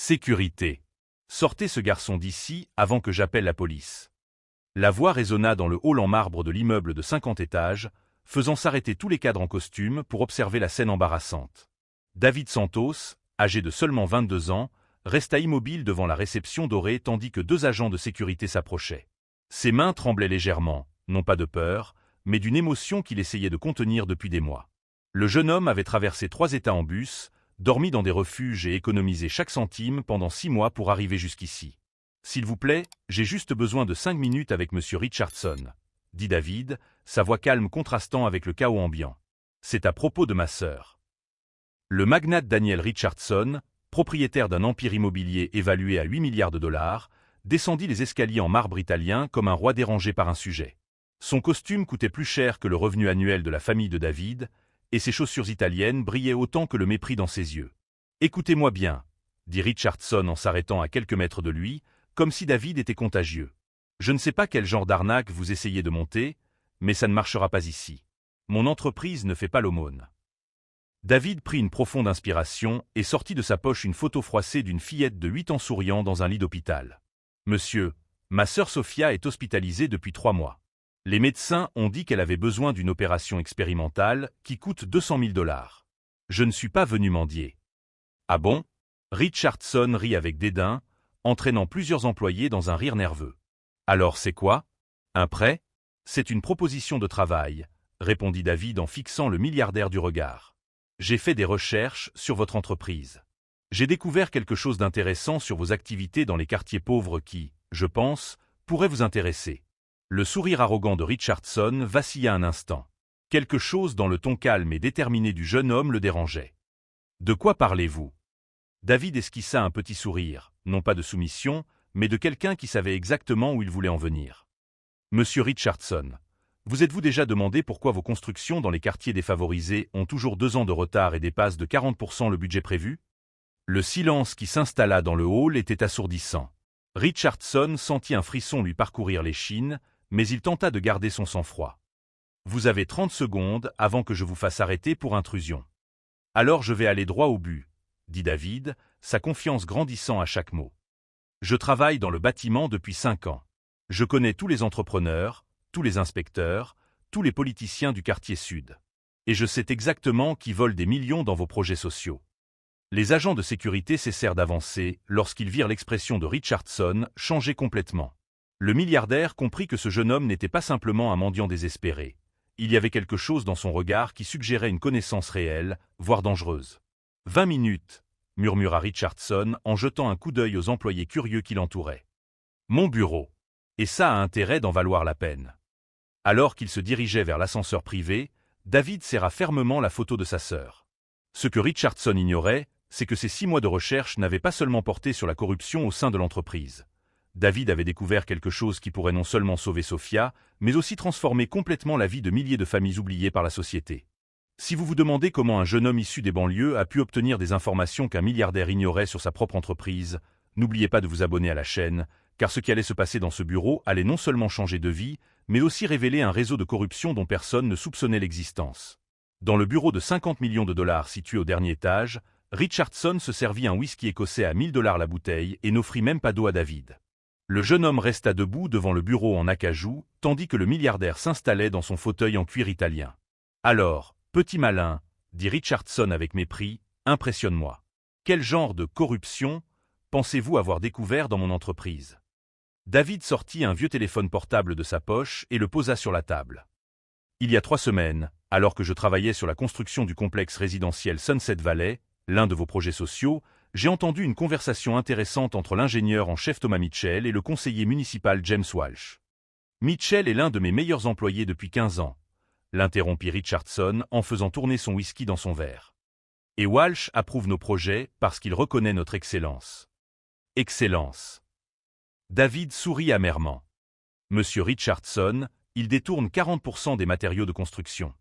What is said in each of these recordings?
Sécurité. Sortez ce garçon d'ici avant que j'appelle la police. La voix résonna dans le hall en marbre de l'immeuble de 50 étages, faisant s'arrêter tous les cadres en costume pour observer la scène embarrassante. David Santos, âgé de seulement 22 ans, resta immobile devant la réception dorée tandis que 2 agents de sécurité s'approchaient. Ses mains tremblaient légèrement, non pas de peur, mais d'une émotion qu'il essayait de contenir depuis des mois. Le jeune homme avait traversé 3 États en bus, dormi dans des refuges et économisé chaque centime pendant 6 mois pour arriver jusqu'ici. « S'il vous plaît, j'ai juste besoin de 5 minutes avec Monsieur Richardson, » dit David, sa voix calme contrastant avec le chaos ambiant. « C'est à propos de ma sœur. » Le magnate Daniel Richardson, propriétaire d'un empire immobilier évalué à 8 milliards de dollars, descendit les escaliers en marbre italien comme un roi dérangé par un sujet. Son costume coûtait plus cher que le revenu annuel de la famille de David, et ses chaussures italiennes brillaient autant que le mépris dans ses yeux. « Écoutez-moi bien, » dit Richardson en s'arrêtant à quelques mètres de lui, comme si David était contagieux. « Je ne sais pas quel genre d'arnaque vous essayez de monter, mais ça ne marchera pas ici. Mon entreprise ne fait pas l'aumône. » David prit une profonde inspiration et sortit de sa poche une photo froissée d'une fillette de 8 ans souriant dans un lit d'hôpital. « Monsieur, ma sœur Sophia est hospitalisée depuis 3 mois. Les médecins ont dit qu'elle avait besoin d'une opération expérimentale qui coûte 200 000 dollars. Je ne suis pas venu mendier. »« Ah bon ?» Richardson rit avec dédain, entraînant plusieurs employés dans un rire nerveux. « Alors c'est quoi? Un prêt? C'est une proposition de travail, » répondit David en fixant le milliardaire du regard. « J'ai fait des recherches sur votre entreprise. J'ai découvert quelque chose d'intéressant sur vos activités dans les quartiers pauvres qui, je pense, pourrait vous intéresser. » Le sourire arrogant de Richardson vacilla un instant. Quelque chose dans le ton calme et déterminé du jeune homme le dérangeait. « De quoi parlez-vous » David esquissa un petit sourire, non pas de soumission, mais de quelqu'un qui savait exactement où il voulait en venir. « Monsieur Richardson, vous êtes-vous déjà demandé pourquoi vos constructions dans les quartiers défavorisés ont toujours 2 ans de retard et dépassent de 40% le budget prévu ?» Le silence qui s'installa dans le hall était assourdissant. Richardson sentit un frisson lui parcourir l'échine, mais il tenta de garder son sang-froid. « Vous avez 30 secondes avant que je vous fasse arrêter pour intrusion. »« Alors je vais aller droit au but, » dit David, sa confiance grandissant à chaque mot. « Je travaille dans le bâtiment depuis 5 ans. Je connais tous les entrepreneurs, tous les inspecteurs, tous les politiciens du quartier sud. Et je sais exactement qui vole des millions dans vos projets sociaux. » Les agents de sécurité cessèrent d'avancer lorsqu'ils virent l'expression de Richardson changer complètement. Le milliardaire comprit que ce jeune homme n'était pas simplement un mendiant désespéré. Il y avait quelque chose dans son regard qui suggérait une connaissance réelle, voire dangereuse. « 20 minutes, » murmura Richardson en jetant un coup d'œil aux employés curieux qui l'entouraient. « Mon bureau. Et ça a intérêt d'en valoir la peine. » Alors qu'il se dirigeait vers l'ascenseur privé, David serra fermement la photo de sa sœur. Ce que Richardson ignorait, c'est que ces 6 mois de recherche n'avaient pas seulement porté sur la corruption au sein de l'entreprise. David avait découvert quelque chose qui pourrait non seulement sauver Sophia, mais aussi transformer complètement la vie de milliers de familles oubliées par la société. Si vous vous demandez comment un jeune homme issu des banlieues a pu obtenir des informations qu'un milliardaire ignorait sur sa propre entreprise, n'oubliez pas de vous abonner à la chaîne, car ce qui allait se passer dans ce bureau allait non seulement changer de vie, mais aussi révéler un réseau de corruption dont personne ne soupçonnait l'existence. Dans le bureau de 50 millions de dollars situé au dernier étage, Richardson se servit un whisky écossais à 1000 $ la bouteille et n'offrit même pas d'eau à David. Le jeune homme resta debout devant le bureau en acajou, tandis que le milliardaire s'installait dans son fauteuil en cuir italien. « Alors, petit malin, » dit Richardson avec mépris, « impressionne-moi. Quel genre de corruption pensez-vous avoir découvert dans mon entreprise ?» David sortit un vieux téléphone portable de sa poche et le posa sur la table. « Il y a 3 semaines, alors que je travaillais sur la construction du complexe résidentiel Sunset Valley, l'un de vos projets sociaux, j'ai entendu une conversation intéressante entre l'ingénieur en chef Thomas Mitchell et le conseiller municipal James Walsh. Mitchell est l'un de mes meilleurs employés depuis 15 ans, l'interrompit Richardson en faisant tourner son whisky dans son verre. Et Walsh approuve nos projets parce qu'il reconnaît notre excellence. Excellence. David sourit amèrement. Monsieur Richardson, il détourne 40% des matériaux de construction.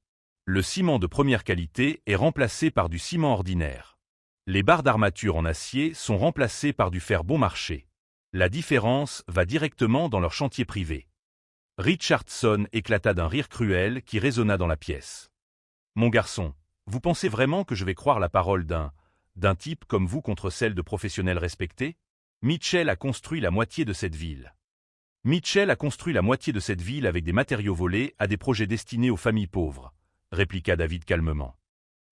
Le ciment de première qualité est remplacé par du ciment ordinaire. Les barres d'armature en acier sont remplacées par du fer bon marché. La différence va directement dans leur chantier privé. Richardson éclata d'un rire cruel qui résonna dans la pièce. « Mon garçon, vous pensez vraiment que je vais croire la parole d'un D'un type comme vous contre celle de professionnels respectés? Mitchell a construit la moitié de cette ville. Mitchell a construit la moitié de cette ville avec des matériaux volés à des projets destinés aux familles pauvres, répliqua David calmement.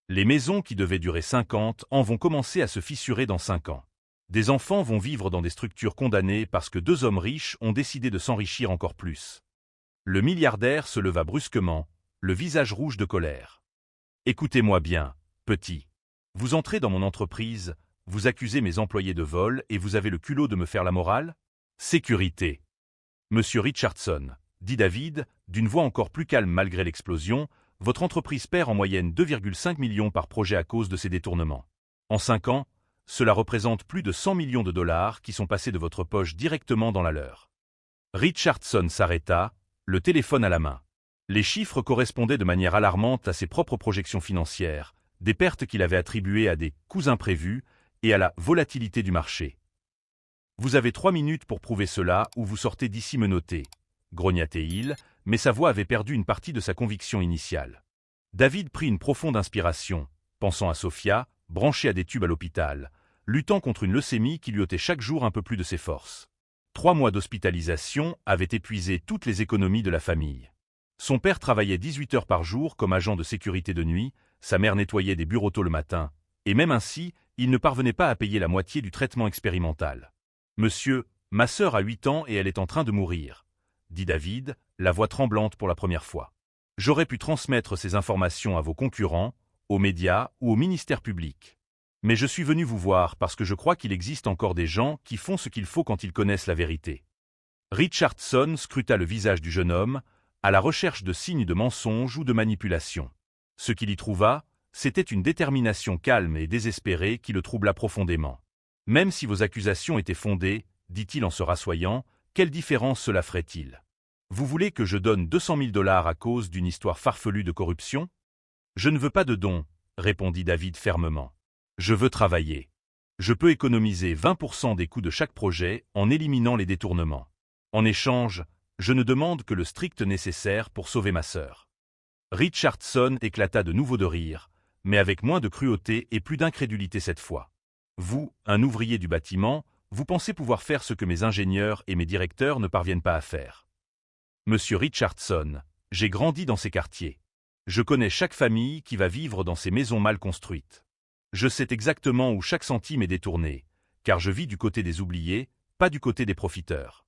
Les maisons qui devaient durer 50 ans vont commencer à se fissurer dans 5 ans. Des enfants vont vivre dans des structures condamnées parce que 2 hommes riches ont décidé de s'enrichir encore plus. Le milliardaire se leva brusquement, le visage rouge de colère. Écoutez-moi bien, petit. Vous entrez dans mon entreprise, vous accusez mes employés de vol et vous avez le culot de me faire la morale? Sécurité. Monsieur Richardson, dit David, d'une voix encore plus calme malgré l'explosion, votre entreprise perd en moyenne 2,5 millions par projet à cause de ces détournements. En 5 ans, cela représente plus de 100 millions de dollars qui sont passés de votre poche directement dans la leur. Richardson s'arrêta, le téléphone à la main. Les chiffres correspondaient de manière alarmante à ses propres projections financières, des pertes qu'il avait attribuées à des coûts imprévus et à la volatilité du marché. Vous avez 3 minutes pour prouver cela ou vous sortez d'ici menotté, grogna-t-il, mais sa voix avait perdu une partie de sa conviction initiale. David prit une profonde inspiration, pensant à Sophia, branchée à des tubes à l'hôpital, luttant contre une leucémie qui lui ôtait chaque jour un peu plus de ses forces. 3 mois d'hospitalisation avaient épuisé toutes les économies de la famille. Son père travaillait 18 heures par jour comme agent de sécurité de nuit, sa mère nettoyait des bureaux tôt le matin, et même ainsi, il ne parvenait pas à payer la moitié du traitement expérimental. « Monsieur, ma sœur a 8 ans et elle est en train de mourir », dit David, la voix tremblante pour la première fois. « J'aurais pu transmettre ces informations à vos concurrents, aux médias ou au ministère public. Mais je suis venu vous voir parce que je crois qu'il existe encore des gens qui font ce qu'il faut quand ils connaissent la vérité. » Richardson scruta le visage du jeune homme, à la recherche de signes de mensonge ou de manipulation. Ce qu'il y trouva, c'était une détermination calme et désespérée qui le troubla profondément. « Même si vos accusations étaient fondées, dit-il en se rassoyant, quelle différence cela ferait-il? Vous voulez que je donne 200 000 dollars à cause d'une histoire farfelue de corruption? Je ne veux pas de dons, répondit David fermement. Je veux travailler. Je peux économiser 20% des coûts de chaque projet en éliminant les détournements. En échange, je ne demande que le strict nécessaire pour sauver ma sœur. » Richardson éclata de nouveau de rire, mais avec moins de cruauté et plus d'incrédulité cette fois. « Vous, un ouvrier du bâtiment, vous pensez pouvoir faire ce que mes ingénieurs et mes directeurs ne parviennent pas à faire. Monsieur Richardson, j'ai grandi dans ces quartiers. Je connais chaque famille qui va vivre dans ces maisons mal construites. Je sais exactement où chaque centime est détourné, car je vis du côté des oubliés, pas du côté des profiteurs. »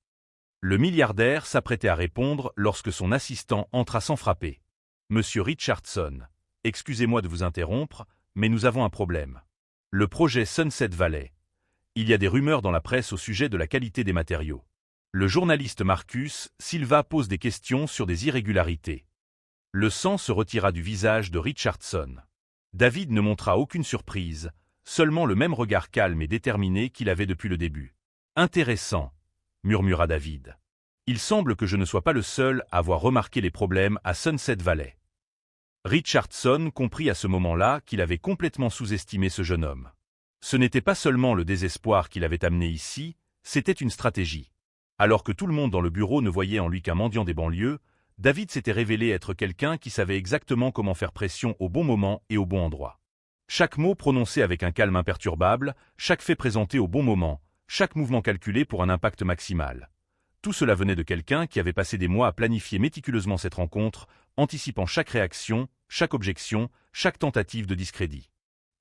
Le milliardaire s'apprêtait à répondre lorsque son assistant entra sans frapper. « Monsieur Richardson, excusez-moi de vous interrompre, mais nous avons un problème. Le projet Sunset Valley. Il y a des rumeurs dans la presse au sujet de la qualité des matériaux. Le journaliste Marcus Silva pose des questions sur des irrégularités. » Le sang se retira du visage de Richardson. David ne montra aucune surprise, seulement le même regard calme et déterminé qu'il avait depuis le début. « Intéressant, » murmura David. « Il semble que je ne sois pas le seul à avoir remarqué les problèmes à Sunset Valley. » Richardson comprit à ce moment-là qu'il avait complètement sous-estimé ce jeune homme. Ce n'était pas seulement le désespoir qui l'avait amené ici, c'était une stratégie. Alors que tout le monde dans le bureau ne voyait en lui qu'un mendiant des banlieues, David s'était révélé être quelqu'un qui savait exactement comment faire pression au bon moment et au bon endroit. Chaque mot prononcé avec un calme imperturbable, chaque fait présenté au bon moment, chaque mouvement calculé pour un impact maximal. Tout cela venait de quelqu'un qui avait passé des mois à planifier méticuleusement cette rencontre, anticipant chaque réaction, chaque objection, chaque tentative de discrédit.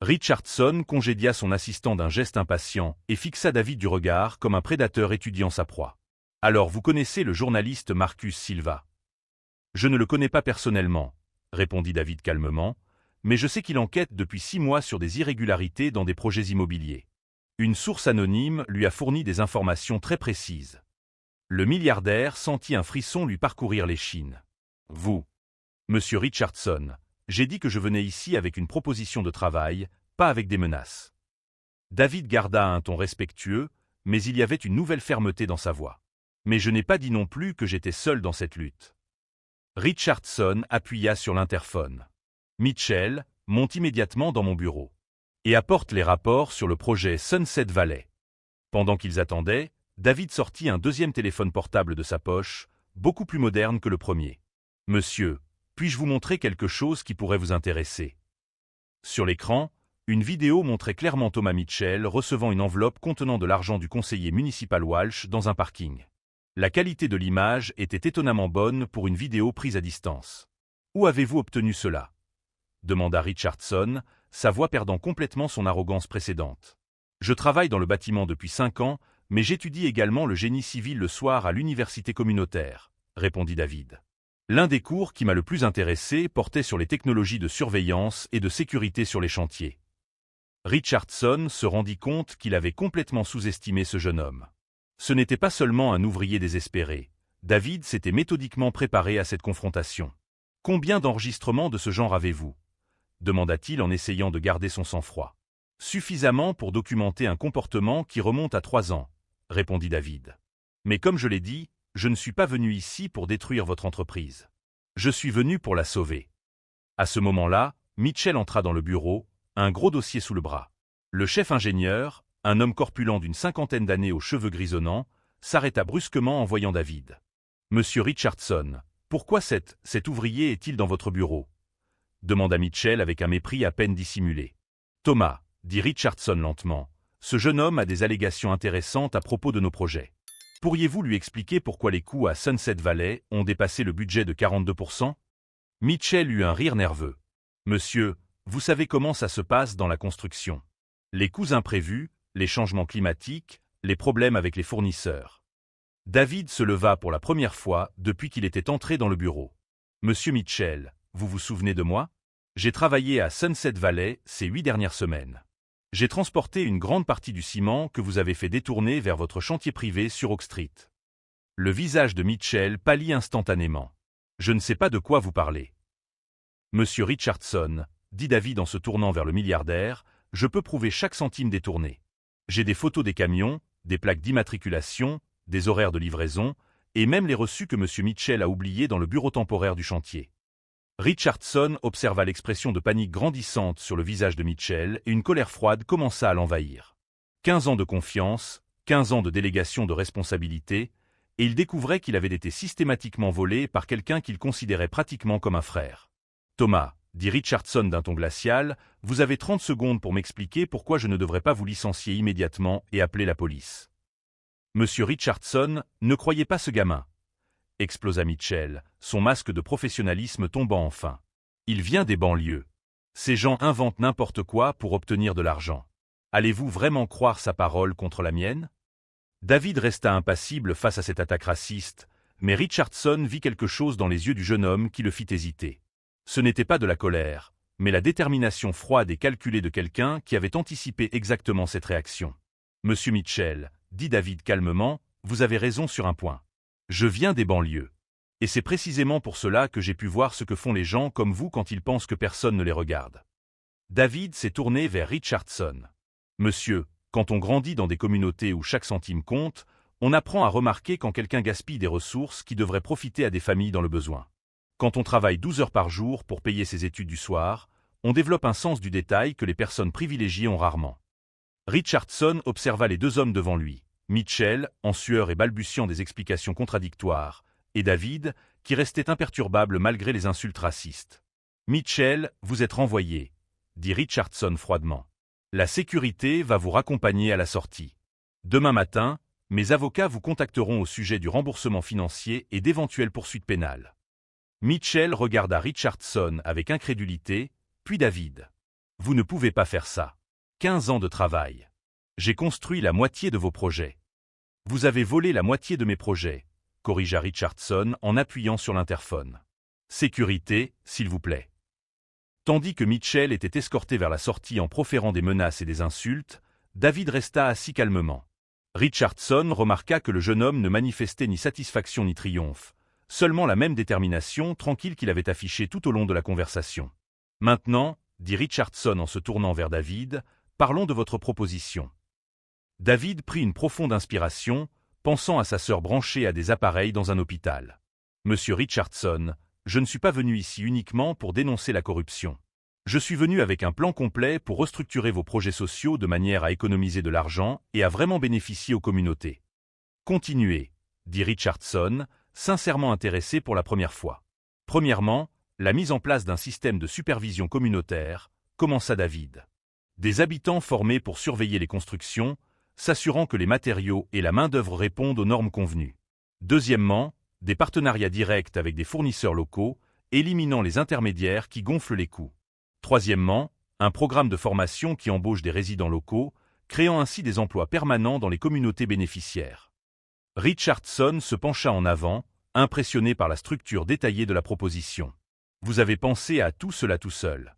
Richardson congédia son assistant d'un geste impatient et fixa David du regard comme un prédateur étudiant sa proie. « Alors vous connaissez le journaliste Marcus Silva? » « Je ne le connais pas personnellement, » répondit David calmement, « mais je sais qu'il enquête depuis 6 mois sur des irrégularités dans des projets immobiliers. Une source anonyme lui a fourni des informations très précises. » Le milliardaire sentit un frisson lui parcourir l'échine. « Vous, Monsieur Richardson, j'ai dit que je venais ici avec une proposition de travail, pas avec des menaces. » David garda un ton respectueux, mais il y avait une nouvelle fermeté dans sa voix. « Mais je n'ai pas dit non plus que j'étais seul dans cette lutte. » Richardson appuya sur l'interphone. « Mitchell, monte immédiatement dans mon bureau. Et apporte les rapports sur le projet Sunset Valley. » Pendant qu'ils attendaient, David sortit un deuxième téléphone portable de sa poche, beaucoup plus moderne que le premier. « Monsieur, puis-je vous montrer quelque chose qui pourrait vous intéresser ?» Sur l'écran, Une vidéo montrait clairement Thomas Mitchell recevant une enveloppe contenant de l'argent du conseiller municipal Walsh dans un parking. La qualité de l'image était étonnamment bonne pour une vidéo prise à distance. « Où avez-vous obtenu cela ?» demanda Richardson, sa voix perdant complètement son arrogance précédente. « Je travaille dans le bâtiment depuis 5 ans, mais j'étudie également le génie civil le soir à l'université communautaire, » répondit David. L'un des cours qui m'a le plus intéressé portait sur les technologies de surveillance et de sécurité sur les chantiers. Richardson se rendit compte qu'il avait complètement sous-estimé ce jeune homme. Ce n'était pas seulement un ouvrier désespéré. David s'était méthodiquement préparé à cette confrontation. « Combien d'enregistrements de ce genre avez-vous » demanda-t-il en essayant de garder son sang-froid. « Suffisamment pour documenter un comportement qui remonte à 3 ans, répondit David. Mais comme je l'ai dit, je ne suis pas venu ici pour détruire votre entreprise. Je suis venu pour la sauver. » À ce moment-là, Mitchell entra dans le bureau, un gros dossier sous le bras. Le chef ingénieur, un homme corpulent d'une 50aine d'années aux cheveux grisonnants, s'arrêta brusquement en voyant David. « Monsieur Richardson, pourquoi cet ouvrier est-il dans votre bureau ?» demanda Mitchell avec un mépris à peine dissimulé. « Thomas, » dit Richardson lentement, « ce jeune homme a des allégations intéressantes à propos de nos projets. Pourriez-vous lui expliquer pourquoi les coûts à Sunset Valley ont dépassé le budget de 42%? » Mitchell eut un rire nerveux. « Monsieur, vous savez comment ça se passe dans la construction. Les coûts imprévus, les changements climatiques, les problèmes avec les fournisseurs. » David se leva pour la première fois depuis qu'il était entré dans le bureau. « Monsieur Mitchell, vous vous souvenez de moi? J'ai travaillé à Sunset Valley ces 8 dernières semaines. J'ai transporté une grande partie du ciment que vous avez fait détourner vers votre chantier privé sur Oak Street. » Le visage de Mitchell pâlit instantanément. « Je ne sais pas de quoi vous parlez. » Monsieur Richardson, dit David en se tournant vers le milliardaire, « je peux prouver chaque centime détourné. J'ai des photos des camions, des plaques d'immatriculation, des horaires de livraison, et même les reçus que M. Mitchell a oubliés dans le bureau temporaire du chantier. » Richardson observa l'expression de panique grandissante sur le visage de Mitchell et une colère froide commença à l'envahir. 15 ans de confiance, 15 ans de délégation de responsabilité, et il découvrait qu'il avait été systématiquement volé par quelqu'un qu'il considérait pratiquement comme un frère. « Thomas, » dit Richardson d'un ton glacial, « vous avez 30 secondes pour m'expliquer pourquoi je ne devrais pas vous licencier immédiatement et appeler la police. » Monsieur Richardson, ne croyez pas ce gamin, explosa Mitchell, son masque de professionnalisme tombant enfin. Il vient des banlieues. Ces gens inventent n'importe quoi pour obtenir de l'argent. Allez-vous vraiment croire sa parole contre la mienne? David resta impassible face à cette attaque raciste, mais Richardson vit quelque chose dans les yeux du jeune homme qui le fit hésiter. Ce n'était pas de la colère, mais la détermination froide et calculée de quelqu'un qui avait anticipé exactement cette réaction. « Monsieur Mitchell, » dit David calmement, « vous avez raison sur un point. Je viens des banlieues. Et c'est précisément pour cela que j'ai pu voir ce que font les gens comme vous quand ils pensent que personne ne les regarde. » David s'est tourné vers Richardson. « Monsieur, quand on grandit dans des communautés où chaque centime compte, on apprend à remarquer quand quelqu'un gaspille des ressources qui devraient profiter à des familles dans le besoin. Quand on travaille 12 heures par jour pour payer ses études du soir, on développe un sens du détail que les personnes privilégiées ont rarement. » Richardson observa les 2 hommes devant lui, Mitchell, en sueur et balbutiant des explications contradictoires, et David, qui restait imperturbable malgré les insultes racistes. « Mitchell, vous êtes renvoyé, » dit Richardson froidement. « La sécurité va vous raccompagner à la sortie. Demain matin, mes avocats vous contacteront au sujet du remboursement financier et d'éventuelles poursuites pénales. » Mitchell regarda Richardson avec incrédulité, puis David. « Vous ne pouvez pas faire ça. 15 ans de travail. J'ai construit la moitié de vos projets. »« Vous avez volé la moitié de mes projets, » corrigea Richardson en appuyant sur l'interphone. « Sécurité, s'il vous plaît. » Tandis que Mitchell était escorté vers la sortie en proférant des menaces et des insultes, David resta assis calmement. Richardson remarqua que le jeune homme ne manifestait ni satisfaction ni triomphe, seulement la même détermination tranquille qu'il avait affichée tout au long de la conversation. « Maintenant, » dit Richardson en se tournant vers David, « parlons de votre proposition. » David prit une profonde inspiration, pensant à sa sœur branchée à des appareils dans un hôpital. « Monsieur Richardson, je ne suis pas venu ici uniquement pour dénoncer la corruption. Je suis venu avec un plan complet pour restructurer vos projets sociaux de manière à économiser de l'argent et à vraiment bénéficier aux communautés. »« Continuez, » dit Richardson, sincèrement intéressé pour la première fois. « Premièrement, la mise en place d'un système de supervision communautaire, » commença David. Des habitants formés pour surveiller les constructions, s'assurant que les matériaux et la main-d'œuvre répondent aux normes convenues. Deuxièmement, des partenariats directs avec des fournisseurs locaux, éliminant les intermédiaires qui gonflent les coûts. Troisièmement, un programme de formation qui embauche des résidents locaux, créant ainsi des emplois permanents dans les communautés bénéficiaires. Richardson se pencha en avant, impressionné par la structure détaillée de la proposition. « Vous avez pensé à tout cela tout seul ?»«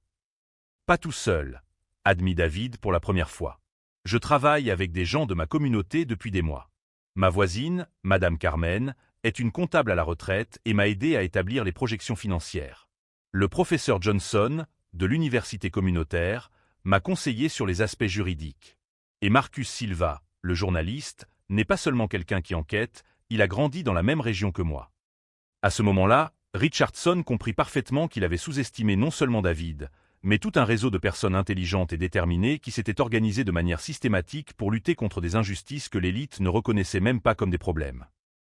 Pas tout seul, » admit David pour la première fois. « Je travaille avec des gens de ma communauté depuis des mois. Ma voisine, Madame Carmen, est une comptable à la retraite et m'a aidé à établir les projections financières. Le professeur Johnson, de l'université communautaire, m'a conseillé sur les aspects juridiques. Et Marcus Silva, le journaliste, n'est pas seulement quelqu'un qui enquête, il a grandi dans la même région que moi. » À ce moment-là, Richardson comprit parfaitement qu'il avait sous-estimé non seulement David, mais tout un réseau de personnes intelligentes et déterminées qui s'étaient organisées de manière systématique pour lutter contre des injustices que l'élite ne reconnaissait même pas comme des problèmes.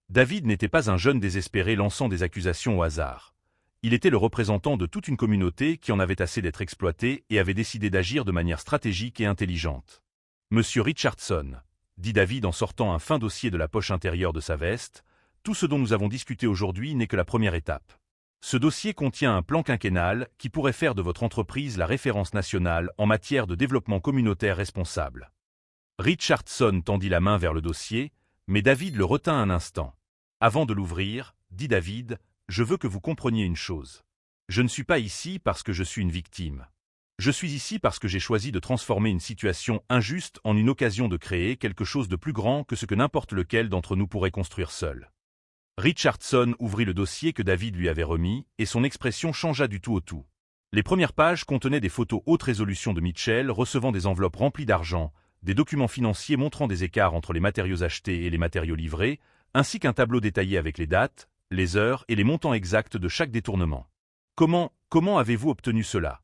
David n'était pas un jeune désespéré lançant des accusations au hasard. Il était le représentant de toute une communauté qui en avait assez d'être exploitée et avait décidé d'agir de manière stratégique et intelligente. « Monsieur Richardson, » dit David en sortant un fin dossier de la poche intérieure de sa veste, « tout ce dont nous avons discuté aujourd'hui n'est que la première étape. Ce dossier contient un plan quinquennal qui pourrait faire de votre entreprise la référence nationale en matière de développement communautaire responsable. » Richardson tendit la main vers le dossier, mais David le retint un instant. « Avant de l'ouvrir, » dit David, « je veux que vous compreniez une chose. Je ne suis pas ici parce que je suis une victime. Je suis ici parce que j'ai choisi de transformer une situation injuste en une occasion de créer quelque chose de plus grand que ce que n'importe lequel d'entre nous pourrait construire seul. » Richardson ouvrit le dossier que David lui avait remis, et son expression changea du tout au tout. Les premières pages contenaient des photos haute résolution de Mitchell recevant des enveloppes remplies d'argent, des documents financiers montrant des écarts entre les matériaux achetés et les matériaux livrés, ainsi qu'un tableau détaillé avec les dates, les heures et les montants exacts de chaque détournement. « Comment avez-vous obtenu cela ?»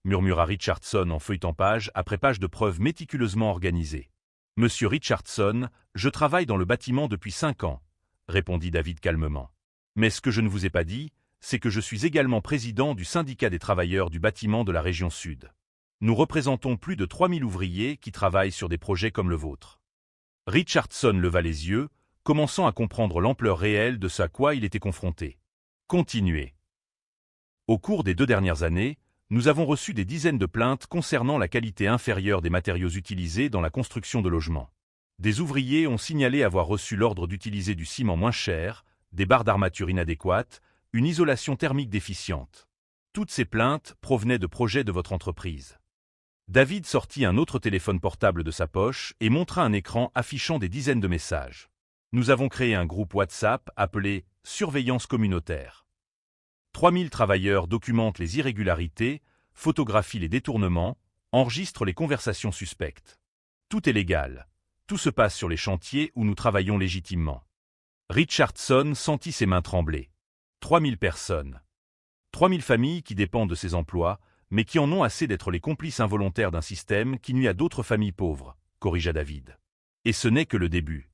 murmura Richardson en feuilletant page après page de preuves méticuleusement organisées. « Monsieur Richardson, je travaille dans le bâtiment depuis 5 ans, » répondit David calmement. « Mais ce que je ne vous ai pas dit, c'est que je suis également président du syndicat des travailleurs du bâtiment de la région sud. Nous représentons plus de 3000 ouvriers qui travaillent sur des projets comme le vôtre. » Richardson leva les yeux, commençant à comprendre l'ampleur réelle de ce à quoi il était confronté. « Continuez. » Au cours des 2 dernières années, nous avons reçu des dizaines de plaintes concernant la qualité inférieure des matériaux utilisés dans la construction de logements. Des ouvriers ont signalé avoir reçu l'ordre d'utiliser du ciment moins cher, des barres d'armature inadéquates, une isolation thermique déficiente. Toutes ces plaintes provenaient de projets de votre entreprise. David sortit un autre téléphone portable de sa poche et montra un écran affichant des dizaines de messages. Nous avons créé un groupe WhatsApp appelé « Surveillance communautaire ». 3000 travailleurs documentent les irrégularités, photographient les détournements, enregistrent les conversations suspectes. Tout est légal. Tout se passe sur les chantiers où nous travaillons légitimement. Richardson sentit ses mains trembler. 3000 personnes. 3000 familles qui dépendent de ces emplois, mais qui en ont assez d'être les complices involontaires d'un système qui nuit à d'autres familles pauvres, corrigea David. Et ce n'est que le début.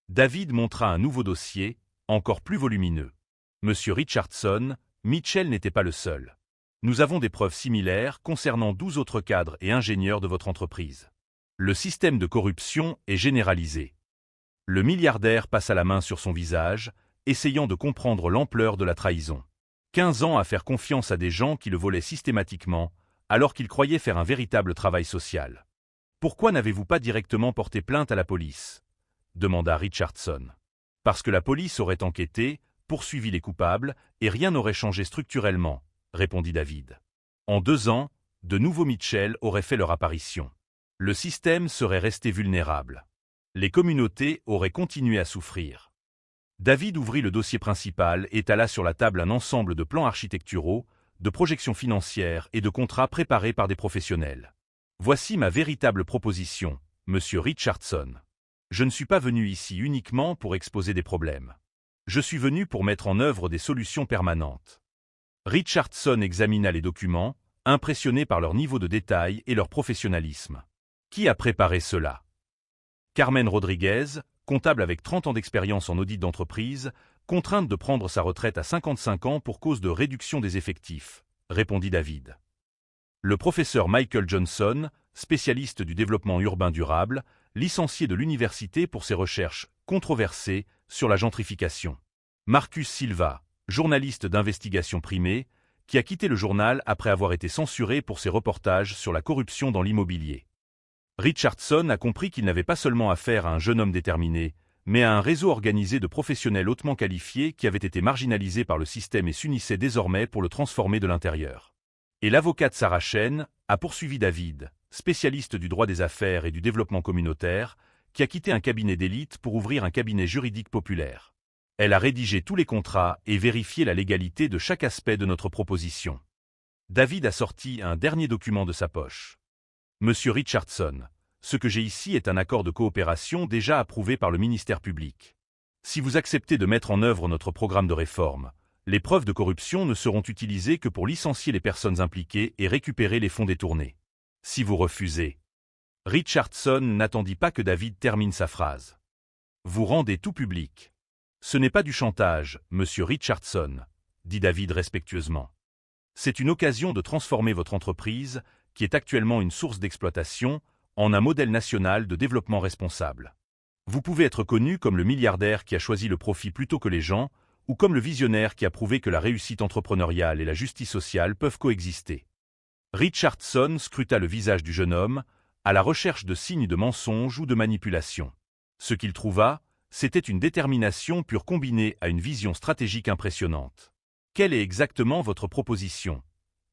David montra un nouveau dossier, encore plus volumineux. Monsieur Richardson, Mitchell n'était pas le seul. Nous avons des preuves similaires concernant 12 autres cadres et ingénieurs de votre entreprise. Le système de corruption est généralisé. Le milliardaire passa la main sur son visage, essayant de comprendre l'ampleur de la trahison. 15 ans à faire confiance à des gens qui le volaient systématiquement, alors qu'il croyait faire un véritable travail social. « Pourquoi n'avez-vous pas directement porté plainte à la police ?» demanda Richardson. « Parce que la police aurait enquêté, poursuivi les coupables, et rien n'aurait changé structurellement, » répondit David. En 2 ans, de nouveaux Mitchell auraient fait leur apparition. Le système serait resté vulnérable. Les communautés auraient continué à souffrir. David ouvrit le dossier principal et étala sur la table un ensemble de plans architecturaux, de projections financières et de contrats préparés par des professionnels. « Voici ma véritable proposition, monsieur Richardson. Je ne suis pas venu ici uniquement pour exposer des problèmes. Je suis venu pour mettre en œuvre des solutions permanentes. » Richardson examina les documents, impressionné par leur niveau de détail et leur professionnalisme. Qui a préparé cela? Carmen Rodriguez, comptable avec 30 ans d'expérience en audit d'entreprise, contrainte de prendre sa retraite à 55 ans pour cause de réduction des effectifs, répondit David. Le professeur Michael Johnson, spécialiste du développement urbain durable, licencié de l'université pour ses recherches controversées sur la gentrification. Marcus Silva, journaliste d'investigation primée, qui a quitté le journal après avoir été censuré pour ses reportages sur la corruption dans l'immobilier. Richardson a compris qu'il n'avait pas seulement affaire à un jeune homme déterminé, mais à un réseau organisé de professionnels hautement qualifiés qui avaient été marginalisés par le système et s'unissaient désormais pour le transformer de l'intérieur. Et l'avocate Sarah Chen a poursuivi David, spécialiste du droit des affaires et du développement communautaire, qui a quitté un cabinet d'élite pour ouvrir un cabinet juridique populaire. Elle a rédigé tous les contrats et vérifié la légalité de chaque aspect de notre proposition. David a sorti un dernier document de sa poche. Monsieur Richardson, ce que j'ai ici est un accord de coopération déjà approuvé par le ministère public. Si vous acceptez de mettre en œuvre notre programme de réforme, les preuves de corruption ne seront utilisées que pour licencier les personnes impliquées et récupérer les fonds détournés. Si vous refusez. Richardson n'attendit pas que David termine sa phrase. Vous rendez tout public. Ce n'est pas du chantage, monsieur Richardson, dit David respectueusement. C'est une occasion de transformer votre entreprise, qui est actuellement une source d'exploitation, en un modèle national de développement responsable. Vous pouvez être connu comme le milliardaire qui a choisi le profit plutôt que les gens, ou comme le visionnaire qui a prouvé que la réussite entrepreneuriale et la justice sociale peuvent coexister. Richardson scruta le visage du jeune homme, à la recherche de signes de mensonge ou de manipulation. Ce qu'il trouva, c'était une détermination pure combinée à une vision stratégique impressionnante. « Quelle est exactement votre proposition »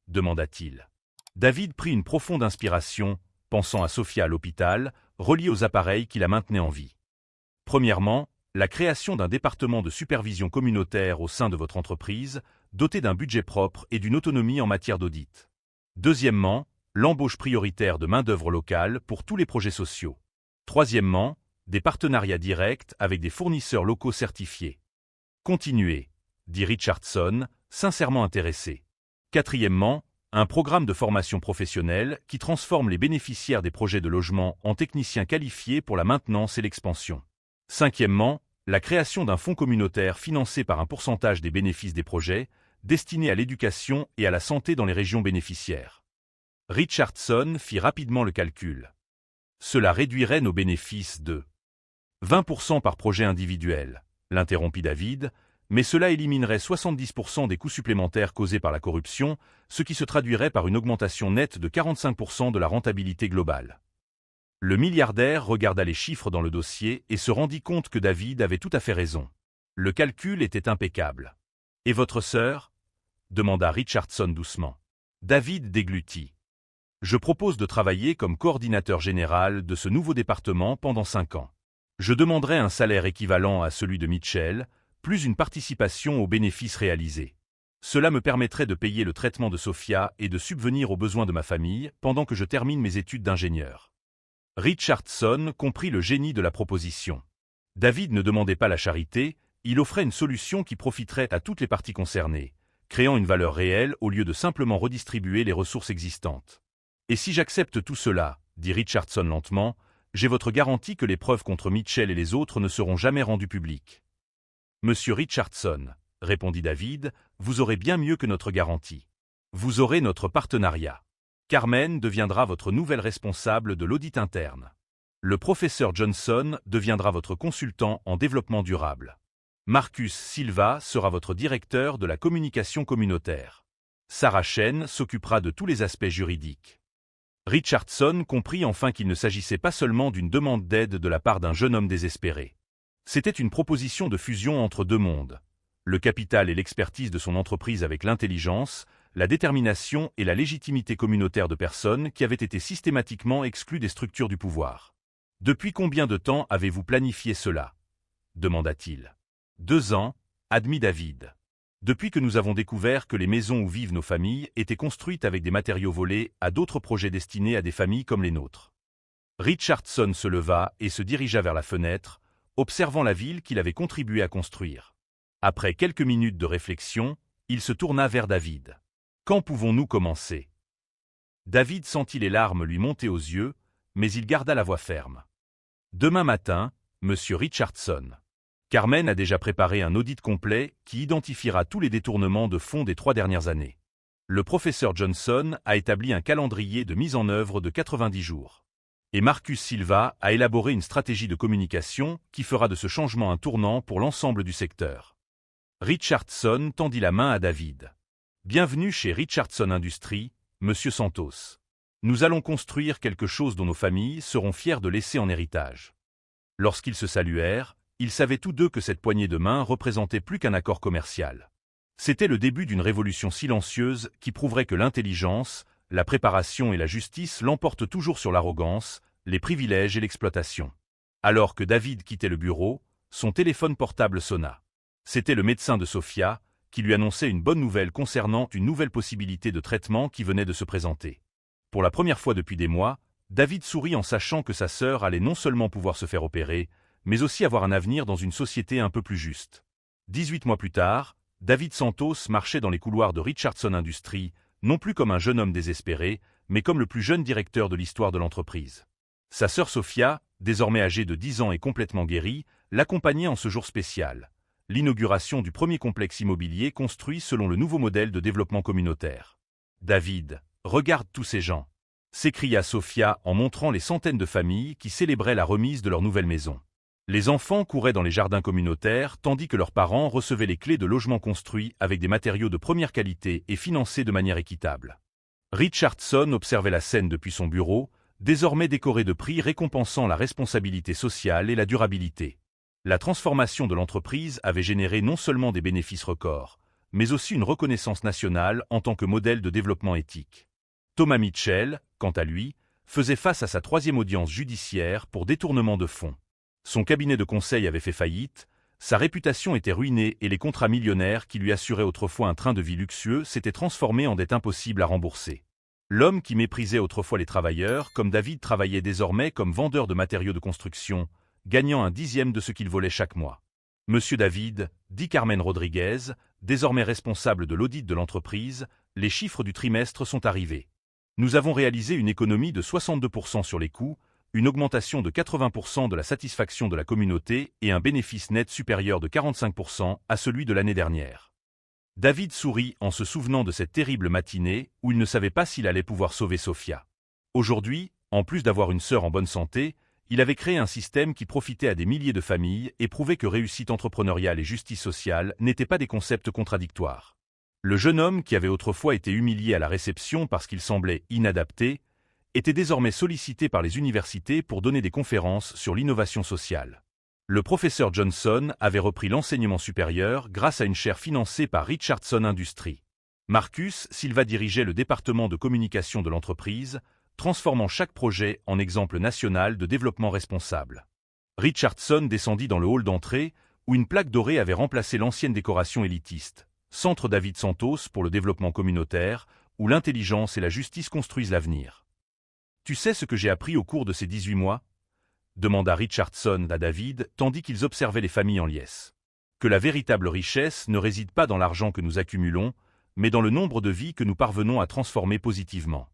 demanda-t-il. David prit une profonde inspiration, pensant à Sophia à l'hôpital, reliée aux appareils qui la maintenaient en vie. Premièrement, la création d'un département de supervision communautaire au sein de votre entreprise, doté d'un budget propre et d'une autonomie en matière d'audit. Deuxièmement, l'embauche prioritaire de main-d'œuvre locale pour tous les projets sociaux. Troisièmement, des partenariats directs avec des fournisseurs locaux certifiés. Continuez, dit Richardson, sincèrement intéressé. Quatrièmement, un programme de formation professionnelle qui transforme les bénéficiaires des projets de logement en techniciens qualifiés pour la maintenance et l'expansion. Cinquièmement, la création d'un fonds communautaire financé par un pourcentage des bénéfices des projets, destiné à l'éducation et à la santé dans les régions bénéficiaires. Richardson fit rapidement le calcul. Cela réduirait nos bénéfices de 20% par projet individuel, l'interrompit David, mais cela éliminerait 70% des coûts supplémentaires causés par la corruption, ce qui se traduirait par une augmentation nette de 45% de la rentabilité globale. Le milliardaire regarda les chiffres dans le dossier et se rendit compte que David avait tout à fait raison. Le calcul était impeccable. « Et votre sœur » demanda Richardson doucement. David déglutit. « Je propose de travailler comme coordinateur général de ce nouveau département pendant 5 ans. Je demanderai un salaire équivalent à celui de Mitchell, plus une participation aux bénéfices réalisés. Cela me permettrait de payer le traitement de Sophia et de subvenir aux besoins de ma famille pendant que je termine mes études d'ingénieur. » Richardson comprit le génie de la proposition. David ne demandait pas la charité, il offrait une solution qui profiterait à toutes les parties concernées, créant une valeur réelle au lieu de simplement redistribuer les ressources existantes. « Et si j'accepte tout cela, dit Richardson lentement, j'ai votre garantie que les preuves contre Mitchell et les autres ne seront jamais rendues publiques. » Monsieur Richardson, répondit David, vous aurez bien mieux que notre garantie. Vous aurez notre partenariat. Carmen deviendra votre nouvelle responsable de l'audit interne. Le professeur Johnson deviendra votre consultant en développement durable. Marcus Silva sera votre directeur de la communication communautaire. Sarah Chen s'occupera de tous les aspects juridiques. Richardson comprit enfin qu'il ne s'agissait pas seulement d'une demande d'aide de la part d'un jeune homme désespéré. C'était une proposition de fusion entre deux mondes. Le capital et l'expertise de son entreprise avec l'intelligence, la détermination et la légitimité communautaire de personnes qui avaient été systématiquement exclues des structures du pouvoir. « Depuis combien de temps avez-vous planifié cela » demanda-t-il. « 2 ans, admit David. Depuis que nous avons découvert que les maisons où vivent nos familles étaient construites avec des matériaux volés à d'autres projets destinés à des familles comme les nôtres. » Richardson se leva et se dirigea vers la fenêtre, observant la ville qu'il avait contribué à construire. Après quelques minutes de réflexion, il se tourna vers David. « Quand pouvons-nous commencer » David sentit les larmes lui monter aux yeux, mais il garda la voix ferme. « Demain matin, monsieur Richardson. Carmen a déjà préparé un audit complet qui identifiera tous les détournements de fonds des 3 dernières années. Le professeur Johnson a établi un calendrier de mise en œuvre de 90 jours. Et Marcus Silva a élaboré une stratégie de communication qui fera de ce changement un tournant pour l'ensemble du secteur. Richardson tendit la main à David. Bienvenue chez Richardson Industries, Monsieur Santos. Nous allons construire quelque chose dont nos familles seront fiers de laisser en héritage. Lorsqu'ils se saluèrent, ils savaient tous deux que cette poignée de main représentait plus qu'un accord commercial. C'était le début d'une révolution silencieuse qui prouverait que l'intelligence, la préparation et la justice l'emportent toujours sur l'arrogance, les privilèges et l'exploitation. Alors que David quittait le bureau, son téléphone portable sonna. C'était le médecin de Sophia, qui lui annonçait une bonne nouvelle concernant une nouvelle possibilité de traitement qui venait de se présenter. Pour la première fois depuis des mois, David sourit en sachant que sa sœur allait non seulement pouvoir se faire opérer, mais aussi avoir un avenir dans une société un peu plus juste. 18 mois plus tard, David Santos marchait dans les couloirs de Richardson Industries, non plus comme un jeune homme désespéré, mais comme le plus jeune directeur de l'histoire de l'entreprise. Sa sœur Sophia, désormais âgée de 10 ans et complètement guérie, l'accompagnait en ce jour spécial, l'inauguration du premier complexe immobilier construit selon le nouveau modèle de développement communautaire. « David, regarde tous ces gens !» s'écria Sophia en montrant les centaines de familles qui célébraient la remise de leur nouvelle maison. Les enfants couraient dans les jardins communautaires tandis que leurs parents recevaient les clés de logements construits avec des matériaux de première qualité et financés de manière équitable. Richardson observait la scène depuis son bureau, désormais décoré de prix récompensant la responsabilité sociale et la durabilité. La transformation de l'entreprise avait généré non seulement des bénéfices records, mais aussi une reconnaissance nationale en tant que modèle de développement éthique. Thomas Mitchell, quant à lui, faisait face à sa 3e audience judiciaire pour détournement de fonds. Son cabinet de conseil avait fait faillite, sa réputation était ruinée et les contrats millionnaires qui lui assuraient autrefois un train de vie luxueux s'étaient transformés en dettes impossibles à rembourser. L'homme qui méprisait autrefois les travailleurs, comme David, travaillait désormais comme vendeur de matériaux de construction, gagnant 1/10 de ce qu'il volait chaque mois. « Monsieur David, dit Carmen Rodriguez, désormais responsable de l'audit de l'entreprise, les chiffres du trimestre sont arrivés. Nous avons réalisé une économie de 62% sur les coûts, une augmentation de 80% de la satisfaction de la communauté et un bénéfice net supérieur de 45% à celui de l'année dernière. » David sourit en se souvenant de cette terrible matinée où il ne savait pas s'il allait pouvoir sauver Sophia. Aujourd'hui, en plus d'avoir une sœur en bonne santé, il avait créé un système qui profitait à des milliers de familles et prouvait que réussite entrepreneuriale et justice sociale n'étaient pas des concepts contradictoires. Le jeune homme qui avait autrefois été humilié à la réception parce qu'il semblait inadapté, était désormais sollicité par les universités pour donner des conférences sur l'innovation sociale. Le professeur Johnson avait repris l'enseignement supérieur grâce à une chaire financée par Richardson Industries. Marcus Silva dirigeait le département de communication de l'entreprise, transformant chaque projet en exemple national de développement responsable. Richardson descendit dans le hall d'entrée, où une plaque dorée avait remplacé l'ancienne décoration élitiste, Centre David Santos pour le développement communautaire, où l'intelligence et la justice construisent l'avenir. « Tu sais ce que j'ai appris au cours de ces 18 mois ?» demanda Richardson à David, tandis qu'ils observaient les familles en liesse. « Que la véritable richesse ne réside pas dans l'argent que nous accumulons, mais dans le nombre de vies que nous parvenons à transformer positivement. »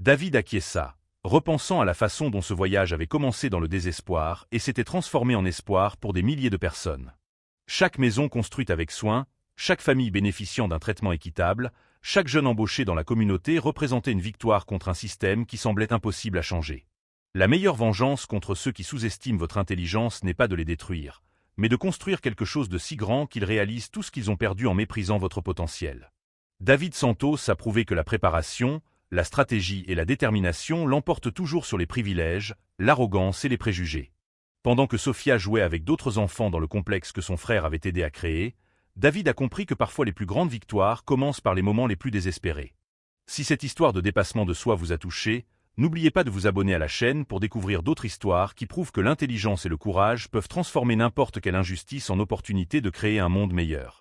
David acquiesça, repensant à la façon dont ce voyage avait commencé dans le désespoir et s'était transformé en espoir pour des milliers de personnes. Chaque maison construite avec soin, chaque famille bénéficiant d'un traitement équitable, chaque jeune embauché dans la communauté représentait une victoire contre un système qui semblait impossible à changer. La meilleure vengeance contre ceux qui sous-estiment votre intelligence n'est pas de les détruire, mais de construire quelque chose de si grand qu'ils réalisent tout ce qu'ils ont perdu en méprisant votre potentiel. David Santos a prouvé que la préparation, la stratégie et la détermination l'emportent toujours sur les privilèges, l'arrogance et les préjugés. Pendant que Sophia jouait avec d'autres enfants dans le complexe que son frère avait aidé à créer, David a compris que parfois les plus grandes victoires commencent par les moments les plus désespérés. Si cette histoire de dépassement de soi vous a touché, n'oubliez pas de vous abonner à la chaîne pour découvrir d'autres histoires qui prouvent que l'intelligence et le courage peuvent transformer n'importe quelle injustice en opportunité de créer un monde meilleur.